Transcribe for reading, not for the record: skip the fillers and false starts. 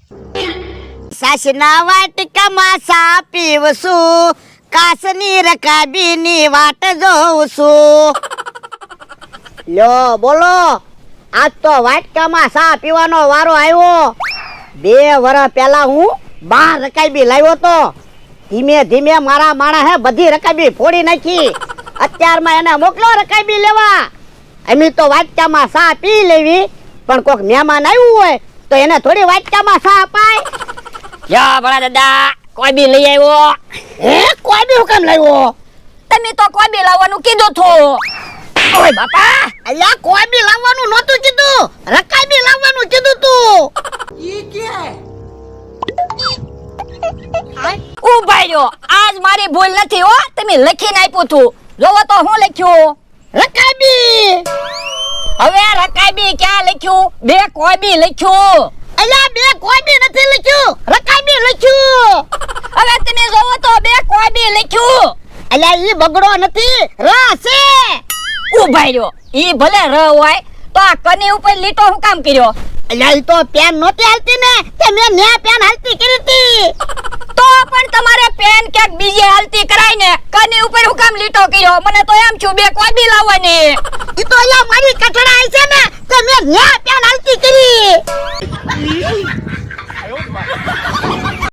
સાસના વાટકામાં સા પીવશું, કાસની રકાબીની વાટ જોઉં છું. લ્યો બોલો, આજ તો વાટકામાં સા પીવાનો વારો આવ્યો. 2 વર્ષ પહેલા હું 12 રકાબી લાવ્યો તો. ધીમે ધીમે મારા માણસે બધી રકાબી ફોડી નાખી. અત્યારમાં એને મોકલો રકાબી લેવા. અમે તો વાટકામાં સા પી લેવી, પણ કોક મહેમાન આવ્યું હોય તો એને થોડી વાટકામાં સા અપાય. યા બડા દાદા કોઈ બી લઈ આવ્યો. કોઈ બી હુકમ લાવ્યો? તમે તો કોઈ બી લાવવાનું કીધું હતું. ઓય બાપા, અલ્યા કોઈ બી લાવવાનું નહોતું કીધું, રકાબી લાવવાનું કીધું તું. ઈ કે ઉભા રહ્યો, આજ મારી ભૂલ નથી હો. તમે લખીને આપ્યું તું. જોવો તો હું લખ્યું. રકાબી. હવે રકાબી ક્યાં લખ્યું? 2 કોઈ બી લખ્યું. અલ્યા 2 કોઈ બી નથી લખ્યું, રકાબી લખ્યું. હવે તમે જોવો તો 2 કોઈ બી લખ્યું. અલ્યા ઈ બગડો નથી, ર છે. ઉભા રહ્યો, ઈ ભલે ર હોય તો આ કની ઉપર લીટો હું કામ કર્યો? અલ્યા ઈ તો પેન નહોતી હાલતી ને, તે મેં ન્યા પેન હાલતી કરી હતી. તો પણ તમારે પેન ક્યાંક બીજે હાલતી કરાય ને, કની ઉપર હું કામ લીટો કર્યો? મને તો એમ છું 2 કોઈ બી લાવવાની. ઈ તો અલ્યા મારી કઠડા આવી છે ને, તે મેં ન્યા પેન હાલતી કરી.